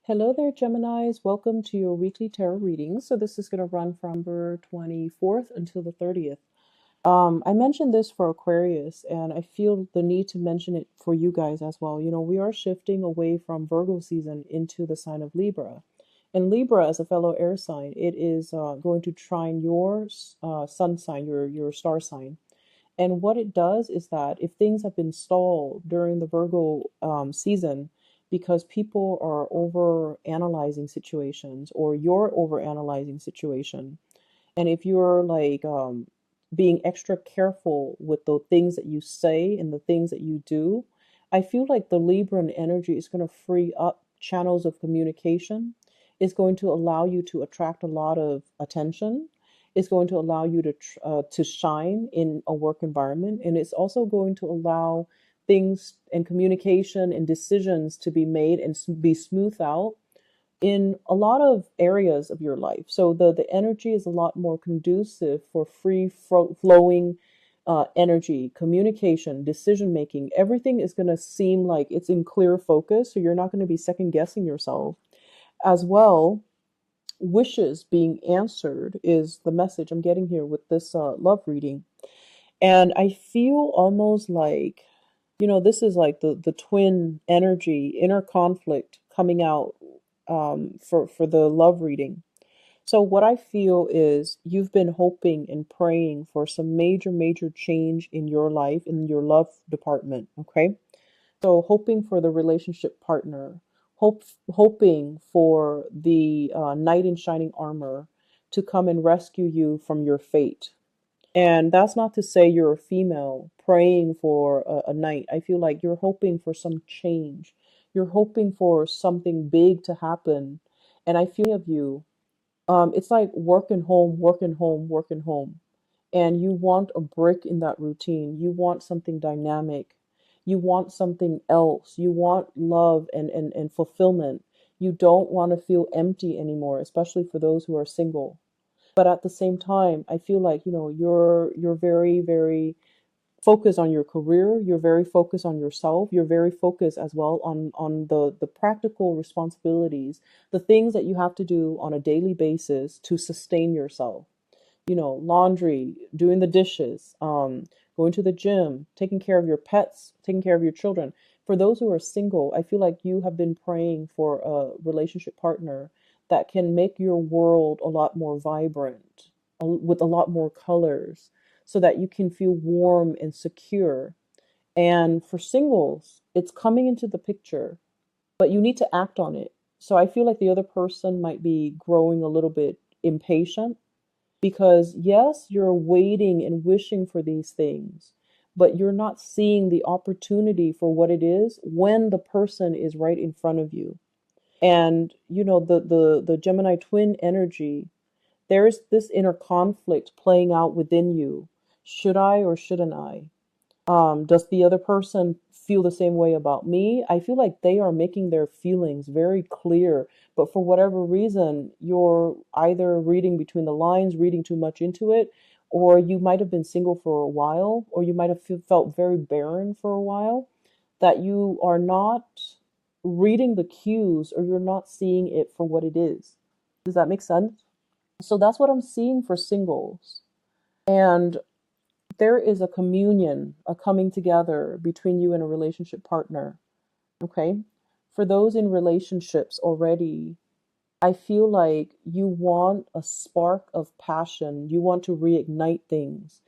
Hello there, Geminis. Welcome to your weekly tarot reading. So this is going to run from November 24th until the 30th. I mentioned this for Aquarius, and I feel the need to mention it for you guys as well. You know, we are shifting away from Virgo season into the sign of Libra. And Libra, as a fellow air sign, it is going to trine your sun sign, your star sign. And what it does is that if things have been stalled during the Virgo season because people are over analyzing situations or you're over analyzing situation, and if you're like being extra careful with the things that you say and the things that you do, I feel like the Libran energy is going to free up channels of communication. It's going to allow you to attract a lot of attention. It's going to allow you to shine in a work environment, and it's also going to allow things and communication and decisions to be made and be smoothed out in a lot of areas of your life. So the energy is a lot more conducive for flowing energy, communication, decision making. Everything is going to seem like it's in clear focus. So you're not going to be second guessing yourself. As well, wishes being answered is the message I'm getting here with this love reading. And I feel almost like, this is like the twin energy, inner conflict coming out for the love reading. So what I feel is you've been hoping and praying for some major change in your life, in your love department. Okay. So hoping for the relationship partner, hoping for the knight in shining armor to come and rescue you from your fate. And that's not to say you're a female praying for a knight. I feel like you're hoping for some change. You're hoping for something big to happen. And I feel of you, it's like working home, working home, working home. And you want a break in that routine. You want something dynamic. You want something else. You want love and fulfillment. You don't want to feel empty anymore, especially for those who are single. But at the same time, I feel like, you're very focused on your career. You're very focused on yourself. You're very focused as well on the practical responsibilities, the things that you have to do on a daily basis to sustain yourself. Laundry, doing the dishes, going to the gym, taking care of your pets, taking care of your children. For those who are single, I feel like you have been praying for a relationship partner that can make your world a lot more vibrant, with a lot more colors, so that you can feel warm and secure. And for singles, it's coming into the picture, but you need to act on it. So I feel like the other person might be growing a little bit impatient because, yes, you're waiting and wishing for these things, but you're not seeing the opportunity for what it is when the person is right in front of you. And the Gemini twin energy, there's this inner conflict playing out within you. Should I or shouldn't I? Does the other person feel the same way about me? I feel like they are making their feelings very clear, but for whatever reason, you're either reading between the lines, reading too much into it, or you might have been single for a while, or you might have felt very barren for a while, that you are not reading the cues or you're not seeing it for what it is. Does that make sense? So that's what I'm seeing for singles. And there is a communion, a coming together between you and a relationship partner. Okay. For those in relationships already, I feel like you want a spark of passion. You want to reignite things.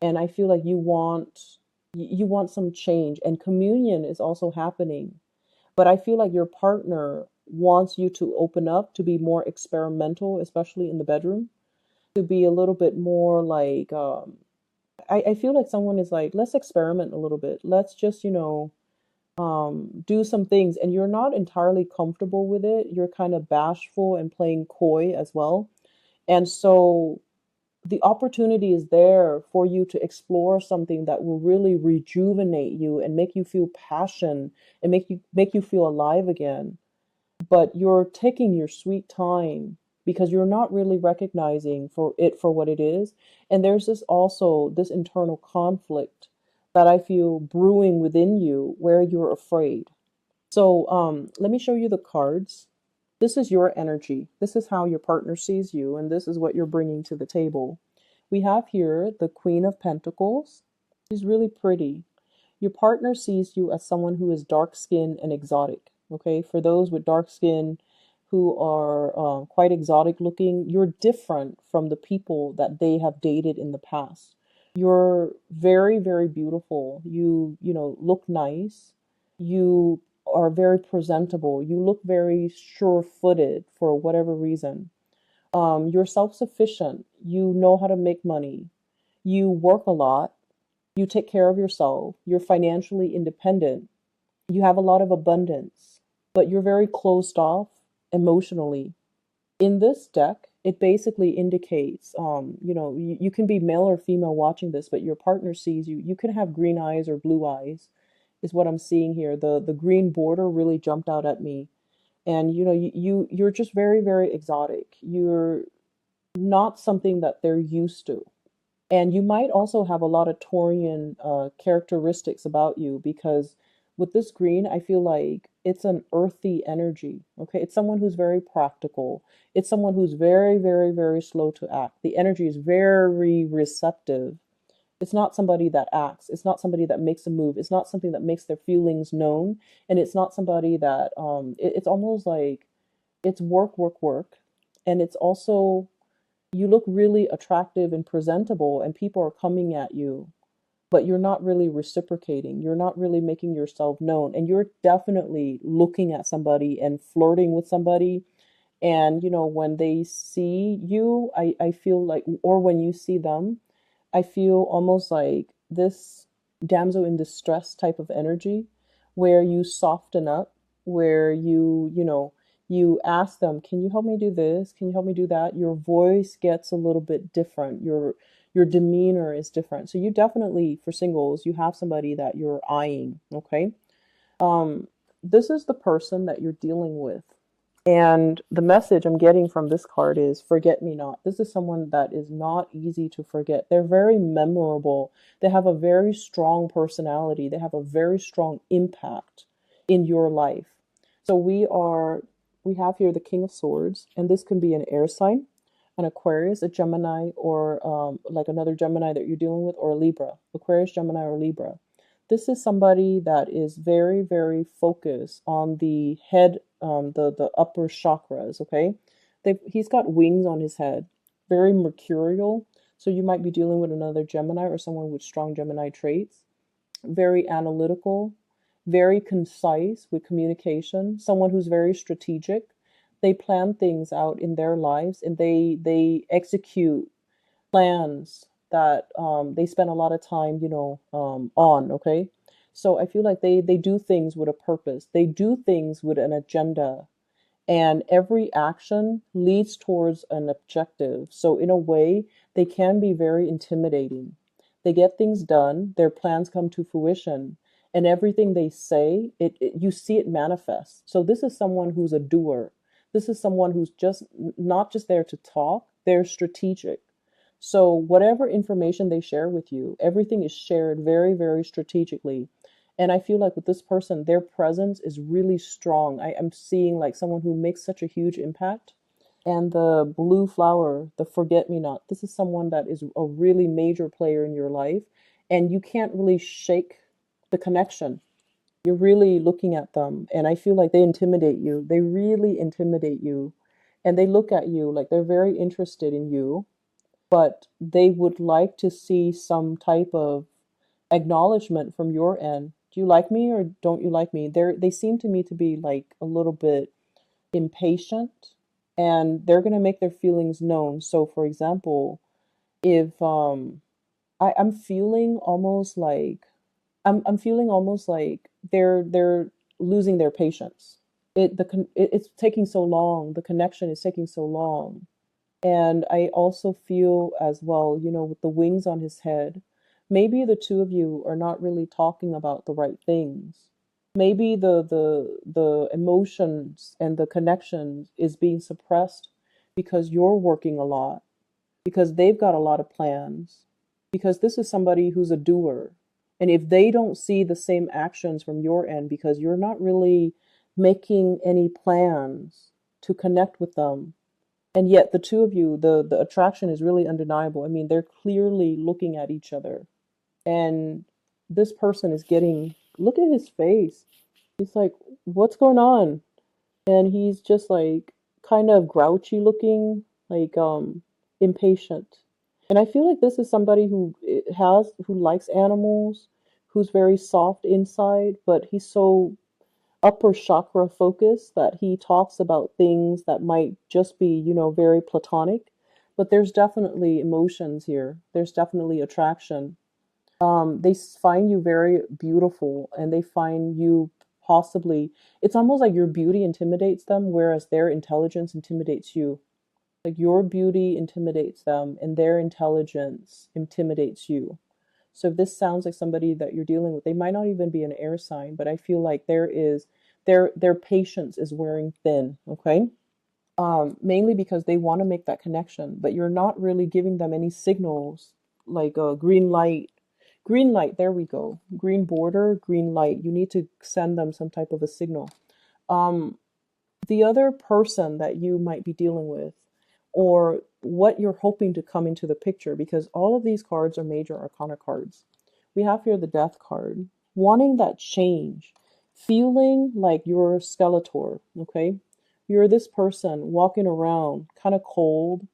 And I feel like you want some change, and communion is also happening. But I feel like your partner wants you to open up, to be more experimental, especially in the bedroom, to be a little bit more like I feel like someone is like, let's experiment a little bit. Let's just, do some things. And you're not entirely comfortable with it. You're kind of bashful and playing coy as well. And so the opportunity is there for you to explore something that will really rejuvenate you and make you feel passion and make you feel alive again. But you're taking your sweet time because you're not really recognizing for it for what it is. And there's this internal conflict that I feel brewing within you where you're afraid. So let me show you the cards. This is your energy. This is how your partner sees you, and this is what you're bringing to the table. We have here the Queen of Pentacles. She's really pretty. Your partner sees you as someone who is dark skinned and exotic. Okay, for those with dark skin who are quite exotic looking, you're different from the people that they have dated in the past. You're very, very beautiful. You know, look nice. You are very presentable. You look very sure-footed for whatever reason. You're self-sufficient. You know how to make money. You work a lot. You take care of yourself. You're financially independent. You have a lot of abundance, but you're very closed off emotionally. In this deck, it basically indicates, you know, you can be male or female watching this, but your partner sees you. You can have green eyes or blue eyes, is what I'm seeing here. The green border really jumped out at me. And you know, you're just very, very exotic. You're not something that they're used to. And you might also have a lot of Taurian characteristics about you because with this green, I feel like it's an earthy energy. Okay. It's someone who's very practical. It's someone who's very, very, very slow to act. The energy is very receptive. It's not somebody that acts. It's not somebody that makes a move. It's not something that makes their feelings known. And it's not somebody that, it's almost like it's work, work, work. And it's also you look really attractive and presentable and people are coming at you, but you're not really reciprocating. You're not really making yourself known. And you're definitely looking at somebody and flirting with somebody. And, you know, when they see you, I feel like, or when you see them, I feel almost like this damsel in distress type of energy where you soften up, where you know, you ask them, can you help me do this? Can you help me do that? Your voice gets a little bit different. Your demeanor is different. So you definitely, for singles, you have somebody that you're eyeing, okay? Um, this is the person that you're dealing with. And the message I'm getting from this card is forget me not. This is someone that is not easy to forget. They're very memorable. They have a very strong personality. They have a very strong impact in your life. So we have here the King of Swords, and this can be an air sign, an Aquarius, a Gemini, or like another Gemini that you're dealing with, or a Libra, Aquarius, Gemini, or Libra. This is somebody that is very, very focused on the head, the upper chakras. Okay, he's got wings on his head, very mercurial. So you might be dealing with another Gemini or someone with strong Gemini traits. Very analytical, very concise with communication. Someone who's very strategic. They plan things out in their lives and they execute plans that they spend a lot of time, you know, on. Okay, so I feel like they do things with a purpose. They do things with an agenda, and every action leads towards an objective. So in a way, they can be very intimidating. They get things done, their plans come to fruition, and everything they say, you see it manifest. So this is someone who's a doer. This is someone who's just not just there to talk, they're strategic. So whatever information they share with you, everything is shared very, very strategically. And I feel like with this person, their presence is really strong. I am seeing like someone who makes such a huge impact. And the blue flower, the forget me not, this is someone that is a really major player in your life. And you can't really shake the connection. You're really looking at them. And I feel like they intimidate you. They really intimidate you. And they look at you like they're very interested in you, but they would like to see some type of acknowledgement from your end. Do you like me or don't you like me? They seem to me to be like a little bit impatient, and they're going to make their feelings known. So for example, if I'm feeling almost like I'm feeling almost like they're losing their patience. It's taking so long. The connection is taking so long. And I also feel as well, you know, with the wings on his head, maybe the two of you are not really talking about the right things. Maybe the emotions and the connections is being suppressed because you're working a lot, because they've got a lot of plans, because this is somebody who's a doer. And if they don't see the same actions from your end because you're not really making any plans, to connect with them. And yet the two of you, the attraction is really undeniable. I mean, they're clearly looking at each other. And this person is getting, look at his face. He's like, what's going on? And he's just like kind of grouchy looking, like impatient. And I feel like this is somebody who likes animals, who's very soft inside, but he's so upper chakra focused that he talks about things that might just be, very platonic. But there's definitely emotions here. There's definitely attraction. They find you very beautiful, and they find you possibly, it's almost like your beauty intimidates them, whereas their intelligence intimidates you. Like your beauty intimidates them and their intelligence intimidates you. So if this sounds like somebody that you're dealing with, they might not even be an air sign, but I feel like their patience is wearing thin, okay? Mainly because they want to make that connection, but you're not really giving them any signals like a green light. Green light, there we go. Green border, green light. You need to send them some type of a signal. Um, the other person that you might be dealing with, or what you're hoping to come into the picture, because all of these cards are major arcana cards. We have here the death card, wanting that change, feeling like you're a Skeletor, okay? You're this person walking around kind of cold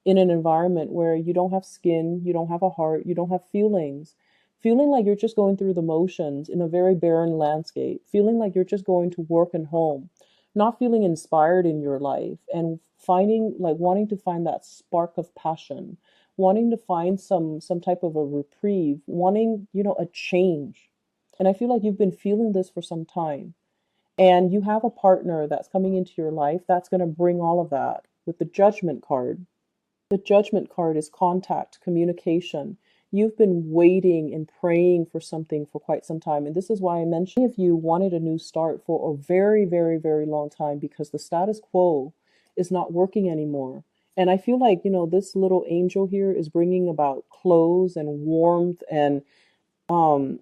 in an environment where you don't have skin, you don't have a heart, you don't have feelings. Feeling like you're just going through the motions in a very barren landscape, feeling like you're just going to work and home, not feeling inspired in your life, and finding like wanting to find that spark of passion, wanting to find some type of a reprieve, wanting, a change. And I feel like you've been feeling this for some time, and you have a partner that's coming into your life that's going to bring all of that with the judgment card. The judgment card is contact, communication. You've been waiting and praying for something for quite some time. And this is why I mentioned if you wanted a new start for a very, very, very long time, because the status quo is not working anymore. And I feel like, this little angel here is bringing about clothes and warmth and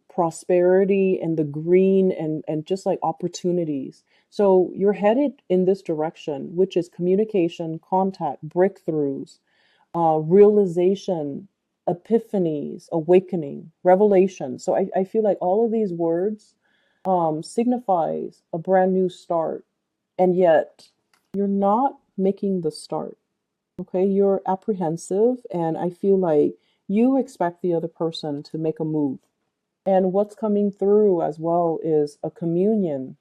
prosperity and the green and just like opportunities. So you're headed in this direction, which is communication, contact, breakthroughs, realization, epiphanies, awakening, revelation. So I feel like all of these words signifies a brand new start, and yet you're not making the start. Okay, you're apprehensive, and I feel like you expect the other person to make a move. And what's coming through as well is a communion.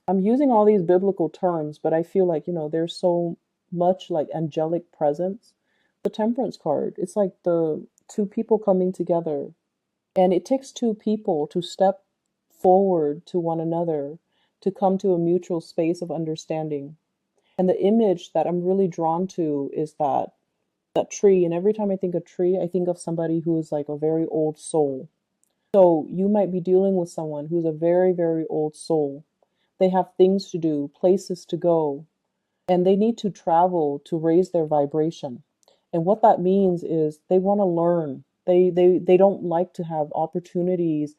I'm using all these biblical terms, but I feel like, there's so much like angelic presence. The temperance card, it's like the two people coming together. And it takes two people to step forward to one another to come to a mutual space of understanding. And the image that I'm really drawn to is that tree. And every time I think of tree, I think of somebody who is like a very old soul. So you might be dealing with someone who's a very, very old soul. They have things to do, places to go, and they need to travel to raise their vibration. And what that means is they want to learn. They don't like to have opportunities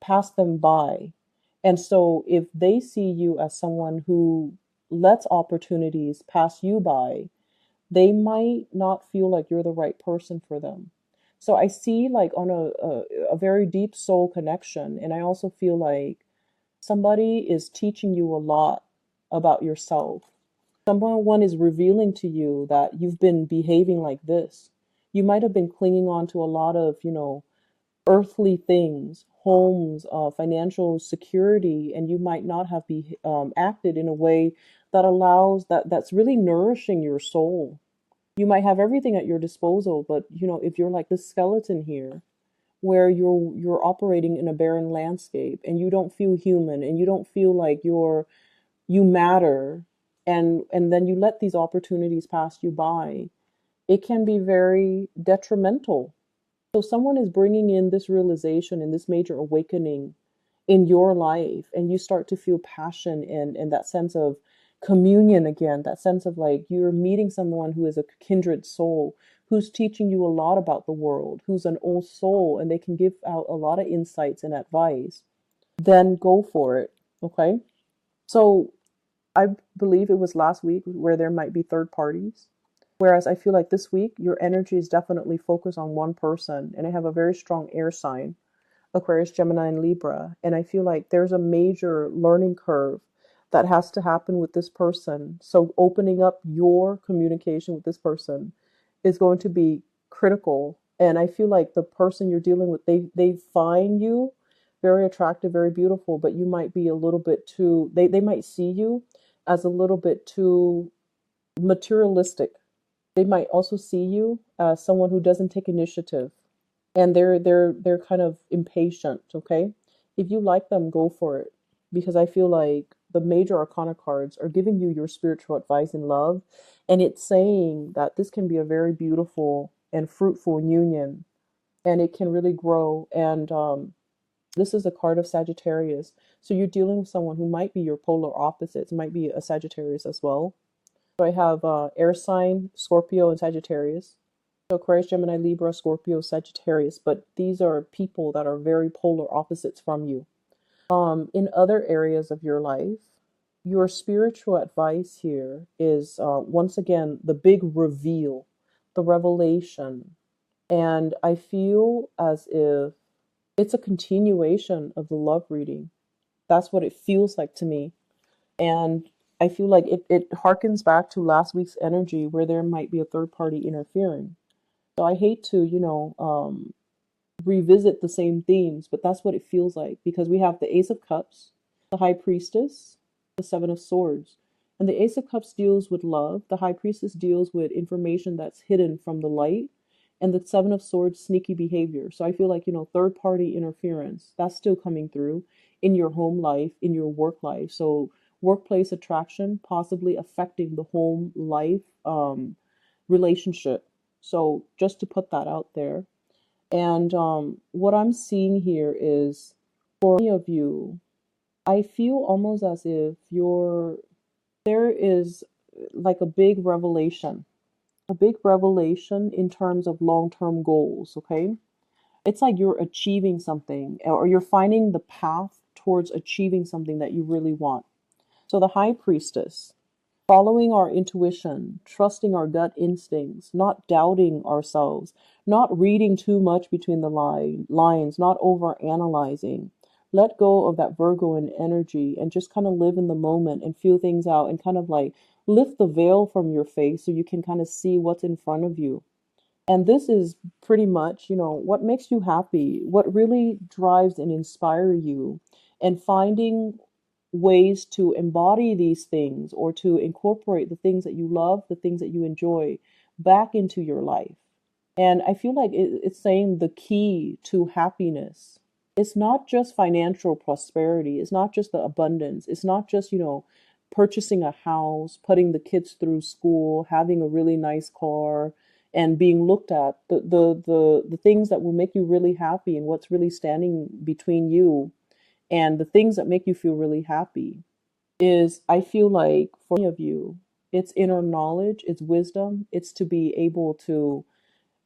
pass them by. And so if they see you as someone who lets opportunities pass you by, they might not feel like you're the right person for them. So I see like on a very deep soul connection. And I also feel like somebody is teaching you a lot about yourself. Someone is revealing to you that you've been behaving like this. You might have been clinging on to a lot of, earthly things, homes, financial security, and you might not have acted in a way that allows that's really nourishing your soul. You might have everything at your disposal, but if you're like this skeleton here, where you're operating in a barren landscape and you don't feel human and you don't feel like you matter, and then you let these opportunities pass you by, it can be very detrimental. So someone is bringing in this realization and this major awakening in your life, and you start to feel passion and that sense of communion again, that sense of like you're meeting someone who is a kindred soul, who's teaching you a lot about the world, who's an old soul, and they can give out a lot of insights and advice. Then go for it. Okay. So I believe it was last week where there might be third parties. Whereas I feel like this week, your energy is definitely focused on one person. And I have a very strong air sign, Aquarius, Gemini, and Libra. And I feel like there's a major learning curve that has to happen with this person. So opening up your communication with this person is going to be critical. And I feel like the person you're dealing with, they find you very attractive, very beautiful, but you might be a little bit too, they might see you as a little bit too materialistic. They might also see you as someone who doesn't take initiative, and they're kind of impatient. Okay, if you like them, go for it, because I feel like the major arcana cards are giving you your spiritual advice in love, and it's saying that this can be a very beautiful and fruitful union, and it can really grow. And this is a card of Sagittarius, so you're dealing with someone who might be your polar opposites, might be a Sagittarius as well. So I have air sign, Scorpio, and Sagittarius. So Aquarius, Gemini, Libra, Scorpio, Sagittarius. But these are people that are very polar opposites from you. In other areas of your life, your spiritual advice here is once again the big reveal, the revelation. And I feel as if it's a continuation of the love reading. That's what it feels like to me. And I feel like it harkens back to last week's energy where there might be a third party interfering. So I hate to, revisit the same themes, but that's what it feels like, because we have the Ace of Cups, the High Priestess, the Seven of Swords. And the Ace of Cups deals with love, the High Priestess deals with information that's hidden from the light, and the Seven of Swords, sneaky behavior. So I feel like, third party interference, that's still coming through in your home life, in your work life. So workplace attraction possibly affecting the home life relationship. So just to put that out there. And what I'm seeing here is, for many of you, I feel almost as if there is like a big revelation in terms of long-term goals, okay? It's like you're achieving something, or you're finding the path towards achieving something that you really want. So the High Priestess, following our intuition, trusting our gut instincts, not doubting ourselves, not reading too much between the lines, not over analyzing. Let go of that Virgoan energy and just kind of live in the moment and feel things out, and kind of like lift the veil from your face so you can kind of see what's in front of you. And this is pretty much, what makes you happy, what really drives and inspire you, and finding ways to embody these things or to incorporate the things that you love, the things that you enjoy back into your life. And I feel like it's saying the key to happiness. It's not just financial prosperity. It's not just the abundance. It's not just, purchasing a house, putting the kids through school, having a really nice car, and being looked at. The things that will make you really happy and what's really standing between you and the things that make you feel really happy is, I feel like for many of you, it's inner knowledge, it's wisdom, it's to be able to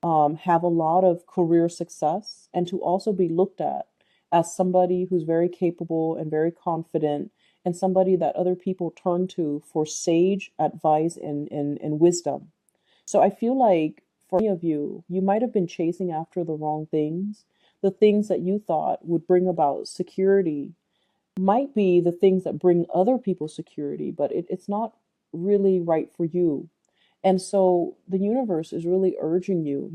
have a lot of career success, and to also be looked at as somebody who's very capable and very confident, and somebody that other people turn to for sage advice and wisdom. So I feel like for many of you, you might have been chasing after the wrong things. The things that you thought would bring about security might be the things that bring other people security, but it's not really right for you. And so the universe is really urging you,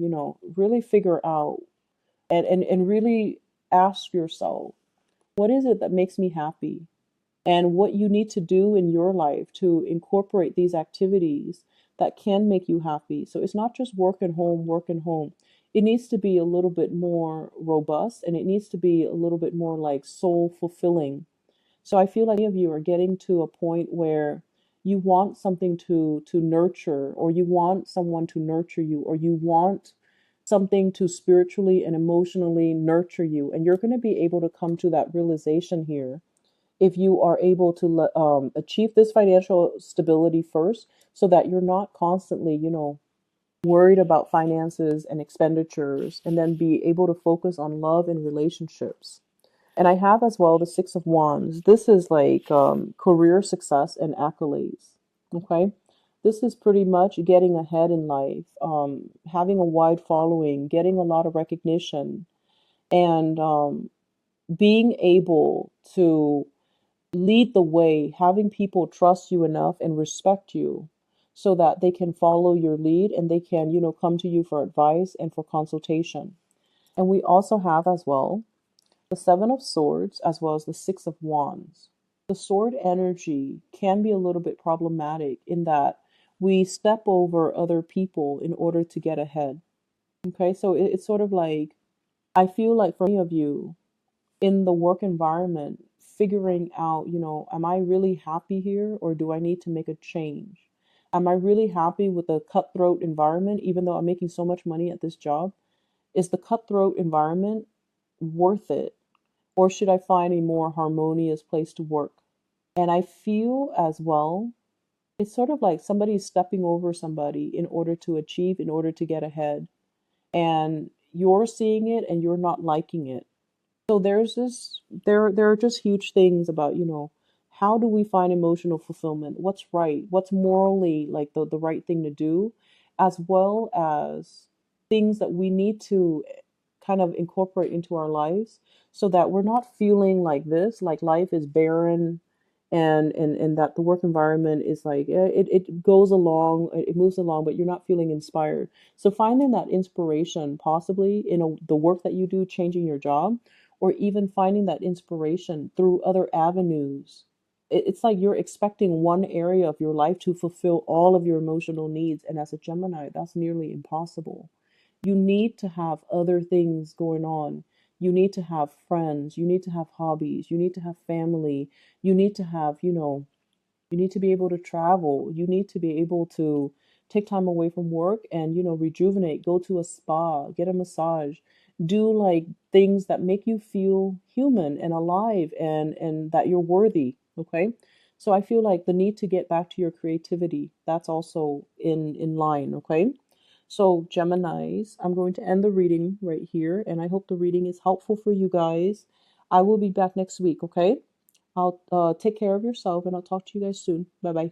really figure out and really ask yourself, what is it that makes me happy? And what you need to do in your life to incorporate these activities that can make you happy. So it's not just work and home, work and home. It needs to be a little bit more robust, and it needs to be a little bit more like soul fulfilling. So I feel like many of you are getting to a point where you want something to nurture, or you want someone to nurture you, or you want something to spiritually and emotionally nurture you. And you're going to be able to come to that realization here if you are able to achieve this financial stability first, so that you're not constantly, worried about finances and expenditures, and then be able to focus on love and relationships. And I have as well the Six of Wands. This is like career success and accolades. Okay. This is pretty much getting ahead in life, having a wide following, getting a lot of recognition, and being able to lead the way, having people trust you enough and respect you so that they can follow your lead and they can, come to you for advice and for consultation. And we also have as well the Seven of Swords as well as the Six of Wands. The sword energy can be a little bit problematic in that we step over other people in order to get ahead. Okay, so it's sort of like, I feel like for many of you in the work environment, figuring out, am I really happy here or do I need to make a change? Am I really happy with the cutthroat environment, even though I'm making so much money at this job? Is the cutthroat environment worth it? Or should I find a more harmonious place to work? And I feel as well, it's sort of like somebody is stepping over somebody in order to achieve, in order to get ahead. And you're seeing it and you're not liking it. So there are just huge things about, how do we find emotional fulfillment? What's right? What's morally like the right thing to do, as well as things that we need to kind of incorporate into our lives so that we're not feeling like this, like life is barren and that the work environment is like it goes along, it moves along, but you're not feeling inspired. So finding that inspiration possibly in the work that you do, changing your job, or even finding that inspiration through other avenues. It's like you're expecting one area of your life to fulfill all of your emotional needs. And as a Gemini, that's nearly impossible. You need to have other things going on. You need to have friends. You need to have hobbies. You need to have family. You need to have, you need to be able to travel. You need to be able to take time away from work and, rejuvenate, go to a spa, get a massage, do like things that make you feel human and alive and that you're worthy, okay? So I feel like the need to get back to your creativity, that's also in line, okay? So Geminis, I'm going to end the reading right here and I hope the reading is helpful for you guys. I will be back next week, okay? I'll take care of yourself and I'll talk to you guys soon. Bye bye.